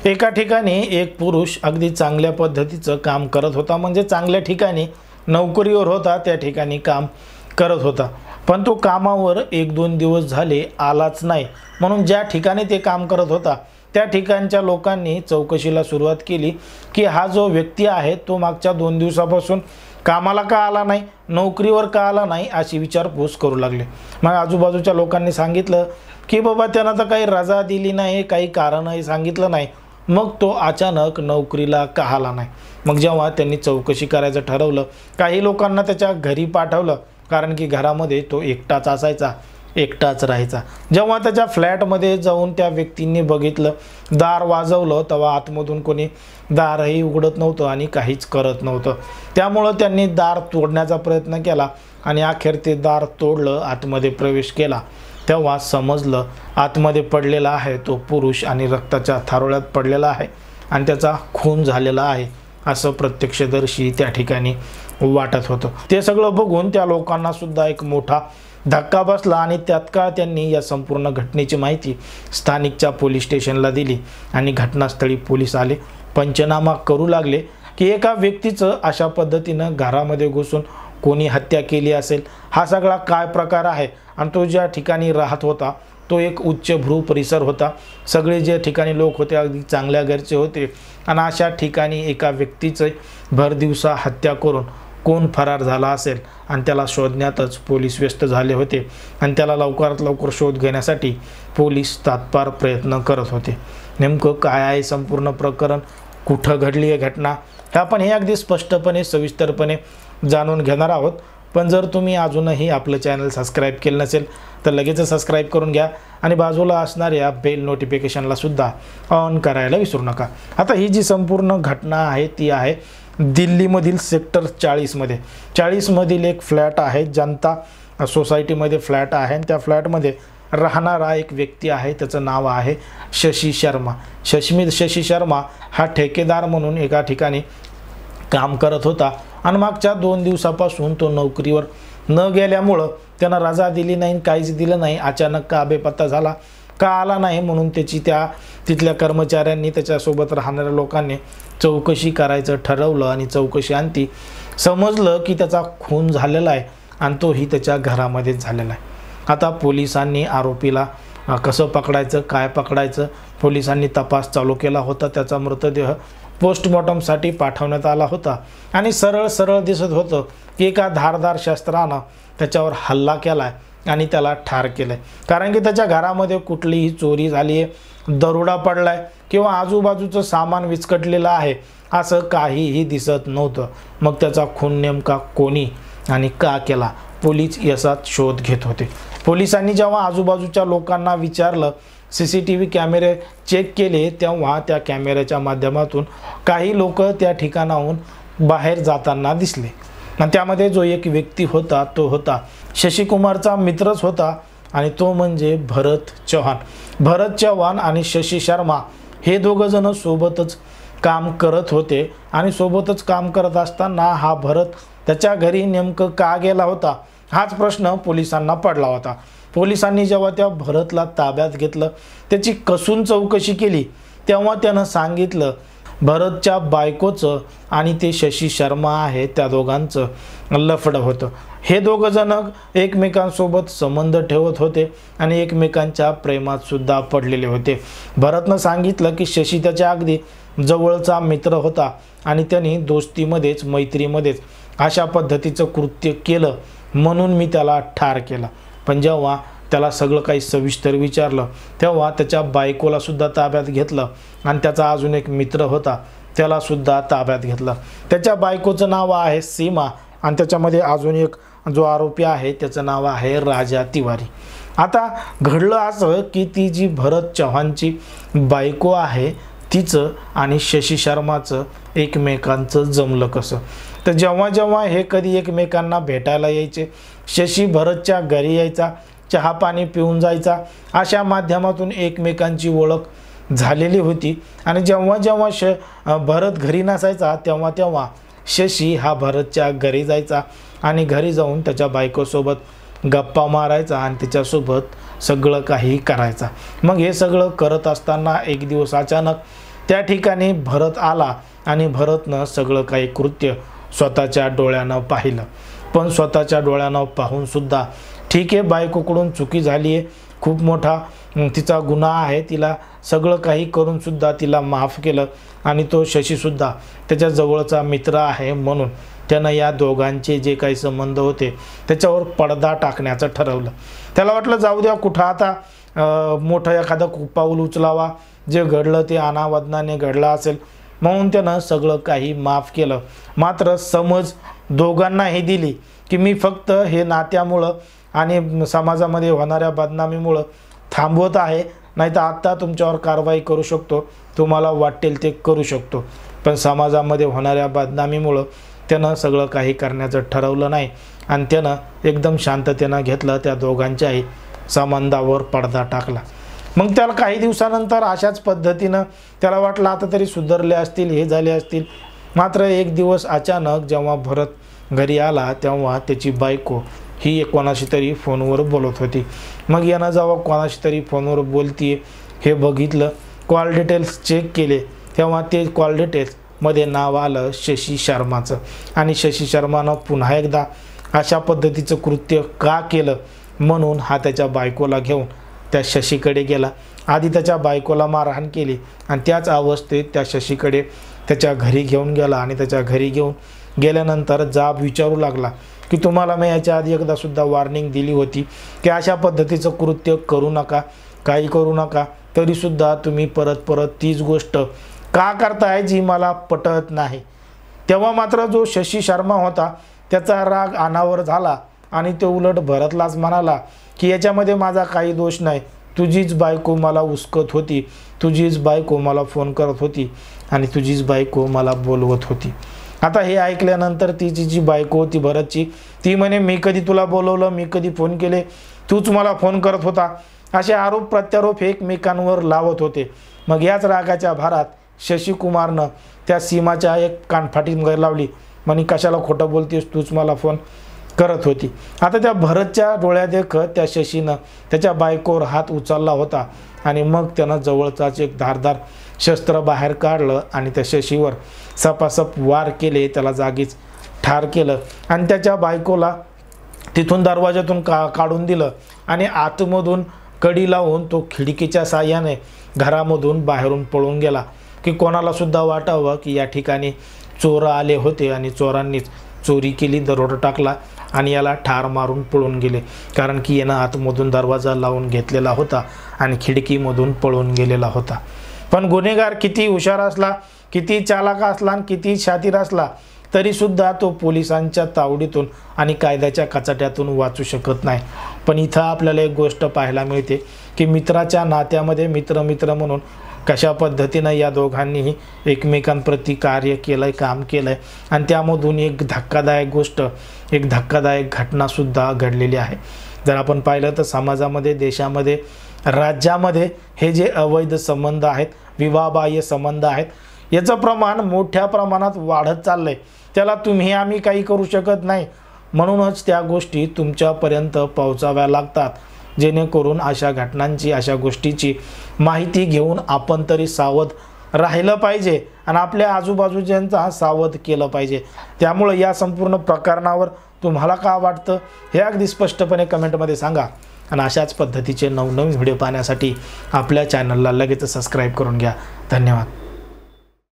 एका ठिकाणी एक पुरुष अगदी चांगल्या पद्धतीचं काम करत होता, म्हणजे चांगल्या ठिकाणी नोकरीवर होता, त्या ठिकाणी काम करत होता. पण तो कामावर 1-2 दिवस झाले आलाच नाही. म्हणून ज्या ठिकाणी ते काम करत होता त्या ठिकाणच्या लोकांनी चौकशीला सुरुवात केली की हा जो व्यक्ती आहे तो मागच्या 2 दिवसापासून कामाला का आला नाही, नोकरीवर का आला नाही, अशी विचारपूस करू लागले. मग आजूबाजूच्या लोकांनी सांगितलं की बाबा त्यानं तर काही रजा दिली नाही, काही कारणही सांगितलं नाही, मग तो अचानक नोकरीला का आला नाही. मग जेव्हा त्यांनी चौकशी करायचं ठरवलं, काही लोकांना त्याच्या घरी पाठवलं, कारण की घरामध्ये तो एकटाच असायचा, एकटाच राहायचा. जेव्हा त्याच्या फ्लॅटमध्ये जाऊन त्या व्यक्तींनी बघितलं, दार वाजवलं, तेव्हा आतमधून कोणी दारही उघडत नव्हतं आणि काहीच करत नव्हतं. त्यामुळं त्यांनी दार तोडण्याचा प्रयत्न केला आणि अखेर ते दार तोडलं, आतमध्ये प्रवेश केला. तेव्हा समजलं आतमध्ये पडलेला आहे तो पुरुष आणि रक्ताच्या थारोळ्यात पडलेला आहे आणि त्याचा खून झालेला आहे, असं प्रत्यक्षदर्शी त्या ठिकाणी वाटत होतं. ते सगळं बघून त्या लोकांना सुद्धा एक मोठा धक्का बसला आणि तात्काळ त्यांनी या संपूर्ण घटनेची माहिती स्थानिकच्या पोलीस स्टेशनला दिली आणि घटनास्थळी पोलीस आले. पंचनामा करू लागले की एका व्यक्तीचं अशा पद्धतीनं घरामध्ये घुसून कोणी हत्या केली असेल, हा सगळा काय प्रकार आहे. आणि तो ज्या ठिकाणी राहत होता तो एक उच्चभ्रू परिसर होता, सगळे जे ठिकाणी लोक होते अगदी चांगल्या घरचे होते आणि अशा ठिकाणी एका व्यक्तीचं भरदिवसा हत्या करून कोण फरार झाला असेल आणि त्याला शोधण्यातच पोलीस व्यस्त झाले होते आणि त्याला लवकरात लवकर शोध घेण्यासाठी पोलीस तात्पर प्रयत्न करत होते. नेमकं काय आहे संपूर्ण प्रकरण, कुठं घडली आहे घटना, हे आपण हे अगदी स्पष्टपणे सविस्तरपणे जाणून घेणार आहोत. पण जर तुम्ही अजूनही आपलं चॅनल सबस्क्राईब केलं नसेल तर लगेच सबस्क्राईब करून घ्या आणि बाजूला असणाऱ्या बेल नोटिफिकेशनला सुद्धा ऑन करायला विसरू नका. आता ही जी संपूर्ण घटना आहे ती आहे दिल्लीमधील सेक्टर 40 मधील एक फ्लॅट आहे, जनता सोसायटीमध्ये फ्लॅट आहे आणि त्या फ्लॅटमध्ये राहणारा एक व्यक्ती आहे, त्याचं नाव आहे शशी शर्मा. शशी शर्मा हा ठेकेदार म्हणून एका ठिकाणी काम करत होता आणि मागच्या 2 दिवसापासून तो नोकरीवर न गेल्यामुळं त्यानं रजा दिली नाही, काहीच दिलं नाही. अचानक का बेपत्ता झाला, का आला नाही, म्हणून त्याची तिथल्या कर्मचाऱ्यांनी त्याच्यासोबत राहणाऱ्या लोकांनी चौकशी करायचं ठरवलं आणि चौकशी अंती समजलं की त्याचा खून झालेला आहे आणि तोही त्याच्या घरामध्येच झालेला आहे. आता पोलिसांनी आरोपीला कसं पकडायचं, काय पकडायचं, पोलिसांनी तपास चालू केला होता. त्याचा मृतदेह पोस्टमॉर्टमसाठी पाठवण्यात आला होता आणि सरळ दिसत होतं की एका धारदार शस्त्रानं त्याच्यावर हल्ला केला आहे आणि त्याला ठार केलं आहे. कारण की त्याच्या घरामध्ये कुठलीही चोरी झाली आहे, दरोडा पडला आहे किंवा आजूबाजूचं सामान विस्कटलेलं आहे असं काहीही दिसत नव्हतं. मग त्याचा खून नेमका कोणी आणि का केला, पोलीस याचाच शोध घेत होते. पोलिसांनी जेव्हा आजूबाजूच्या लोकांना विचारलं, CCTV कॅमेरे चेक केले, तेव्हा त्या कॅमेऱ्याच्या माध्यमातून काही लोक त्या ठिकाणाहून बाहेर जाताना दिसले आणि त्यामध्ये जो एक व्यक्ती होता तो होता शशिकुमारचा मित्रच होता आणि तो म्हणजे भरत चव्हाण आणि शशी शर्मा हे दोघं जण सोबतच काम करत होते आणि सोबतच काम करत असताना हा भरत त्याच्या घरी नेमकं का गेला होता हाच प्रश्न पोलिसांना पडला होता. पोलिसांनी जेव्हा त्या भरतला ताब्यात घेतलं, त्याची कसून चौकशी केली, तेव्हा त्यानं सांगितलं भरतच्या बायकोचं आणि ते शशी शर्मा आहे त्या दोघांचं लफडं होतं. हे दोघं जण एकमेकांसोबत संबंध ठेवत होते आणि एकमेकांच्या प्रेमात सुद्धा पडलेले होते. भरतनं सांगितलं की शशी त्याच्या अगदी जवळचा मित्र होता आणि त्यांनी दोस्तीमध्येच मैत्रीमध्येच अशा पद्धतीचं कृत्य केलं म्हणून मी त्याला ठार केला. पण जेव्हा त्याला सगळं काही सविस्तर विचारलं तेव्हा त्याच्या बायकोला सुद्धा ताब्यात घेतलं आणि त्याचा अजून एक मित्र होता त्याला सुद्धा ताब्यात घेतलं. त्याच्या बायकोचं नाव आहे सीमा आणि त्याच्यामध्ये अजून एक जो आरोपी आहे त्याचं नाव आहे राजा तिवारी. आता घडलं असं की ती जी भरत चव्हाणची बायको आहे तिचं आणि शशी शर्माचं एकमेकांचं जमलं कसं, तर जेव्हा हे कधी एकमेकांना भेटायला यायचे, शशी भरतच्या घरी यायचा, चहा पाणी पिऊन जायचा, अशा माध्यमातून एकमेकांची ओळख झालेली होती. आणि जेव्हा भरत घरी नसायचा तेव्हा शशी हा भरतच्या घरी जायचा आणि घरी जाऊन त्याच्या बायकोसोबत गप्पा मारायचा आणि तिच्यासोबत सगळं काही करायचा. मग हे सगळं करत असताना एक दिवस अचानक त्या ठिकाणी भरत आला आणि भरतनं सगळं काही कृत्य स्वतःच्या डोळ्यानं पाहिलं. पण स्वतःच्या डोळ्यानं पाहून सुद्धा ठीक आहे, बायकोकडून चुकी झाली आहे, खूप मोठा तिचा गुन्हा आहे, तिला सगळं काही करून सुद्धा तिला माफ केलं. आणि तो शशीसुद्धा त्याच्या जवळचा मित्र आहे म्हणून त्यानं या दोघांचे जे काही संबंध होते त्याच्यावर पडदा टाकण्याचं ठरवलं. त्याला वाटलं जाऊ द्या, कुठं आता मोठं एखादं पाऊल उचलावा, जे घडलं ते अनावधानाने घडलं असेल म्हणून त्यानं सगळं काही माफ केलं. मात्र समज दोघांनाही दिली की मी फक्त हे नात्यामुळं आणि समाजामध्ये होणाऱ्या बदनामीमुळं थांबवत आहे, नाही तर आत्ता तुमच्यावर कारवाई करू शकतो, तुम्हाला वाटेल ते करू शकतो. पण समाजामध्ये होणाऱ्या बदनामीमुळं त्यानं सगळं काही करण्याचं ठरवलं नाही आणि त्यानं एकदम शांततेनं घेतलं. त्या दोघांच्याही संबंधावर पडदा टाकला. मग त्याला काही दिवसानंतर अशाच पद्धतीनं त्याला वाटलं आता तरी सुधारले असतील, हे झाले असतील. मात्र एक दिवस अचानक जेव्हा भरत घरी आला तेव्हा त्याची बायको ही कोणाशी तरी फोनवर बोलत होती. मग यानं जेव्हा कोणाशी तरी फोनवर बोलतीये हे बघितलं, कॉल डिटेल्स चेक केले, तेव्हा ते कॉल डिटेल्समध्ये नाव आलं शशी शर्माचं. आणि शशी शर्मानं पुन्हा एकदा अशा पद्धतीचं कृत्य का केलं म्हणून हा त्याच्या बायकोला घेऊन त्या शशीकडे गेला. आधी त्याच्या बायकोला मारहाण केली आणि त्याच अवस्थेत त्या शशीकडे त्याच्या घरी घेऊन गेला. आणि त्याच्या घरी घेऊन गेल्यानंतर जाब विचारू लागला की तुम्हाला मी याच्या आधी एकदा सुद्धा वॉर्निंग दिली होती की अशा पद्धतीचं कृत्य करू नका, काही करू नका, तरीसुद्धा तुम्ही परत परत तीच गोष्ट का करताय जी मला पटत नाही. तेव्हा मात्र जो शशी शर्मा होता त्याचा राग अनावर झाला आणि तो उलट भरतलाच म्हणाला की याच्यामध्ये माझा काही दोष नाही, तुझीच बायको मला उस्कत होती, तुझीच बायको मला फोन करत होती आणि तुझीच बायको मला बोलवत होती. आता हे ऐकल्यानंतर तिची जी बायको होती भरतची, ती म्हणे मी कधी तुला बोलवलं, मी कधी फोन केले, तूच मला फोन करत होता, असे आरोप प्रत्यारोप एकमेकांवर लावत होते. मग याच रागाच्या भारात शशीकुमारनं त्या सीमाच्या एक कानफाटीत गैर लावली, म्हणे कशाला खोटं बोलतेस, तूच मला फोन करत होती. आता त्या भरतच्या डोळ्यात देखत त्या शशीनं त्याच्या बायकोवर हात उचलला होता आणि मग त्यानं जवळचाच एक धारदार शस्त्र बाहेर काढलं आणि त्या शशीवर सपासप वार केले, त्याला जागीच ठार केलं आणि त्याच्या बायकोला तिथून दरवाजातून काढून दिलं आणि आतमधून कडी लावून तो खिडकीच्या साहाय्याने घरामधून बाहेरून पळून गेला की कोणाला सुद्धा वाटावं की या ठिकाणी चोर आले होते आणि चोरांनीच चोरी केली, दरोडा टाकला आणि याला ठार मारून पळून गेले. कारण की यानं आतमधून दरवाजा लावून घेतलेला होता आणि खिडकीमधून पळून गेलेला होता. पण गुन्हेगार किती हुशार असला, किती चालाक असला आणि किती शातीर असला तरीसुद्धा तो पोलिसांच्या तावडीतून आणि कायद्याच्या कचाट्यातून वाचू शकत नाही. पण इथं आपल्याला एक गोष्ट पाहायला मिळते की मित्राच्या नात्यामध्ये मित्र म्हणून कशा पद्धतीनं या दोघांनीही एकमेकांप्रती कार्य केलं, काम केलं आहे आणि त्यामधून एक धक्कादायक गोष्ट, एक धक्कादायक घटनासुद्धा घडलेली आहे. जर आपण पाहिलं तर समाजामध्ये, देशामध्ये, राज्यामध्ये हे जे अवैध संबंध आहेत, विवाहबाह्य संबंध आहेत, याचं प्रमाण मोठ्या प्रमाणात वाढत चाललं आहे. त्याला तुम्ही आम्ही काही करू शकत नाही, म्हणूनच त्या गोष्टी तुमच्यापर्यंत पोहोचाव्या लागतात, जेणेकरून अशा घटनांची, अशा गोष्टीची माहिती घेऊन आपण तरी सावध राहिलं पाहिजे आणि आपल्या आजूबाजूच्यांचा सावध केलं पाहिजे. त्यामुळे या संपूर्ण प्रकरणावर तुम्हाला काय वाटतं हे अगदी स्पष्टपणे कमेंटमध्ये सांगा आणि अशाच पद्धतीचे नवनवीन व्हिडिओ पाहण्यासाठी आपल्या चॅनलला लगेच सबस्क्राईब करून घ्या. धन्यवाद.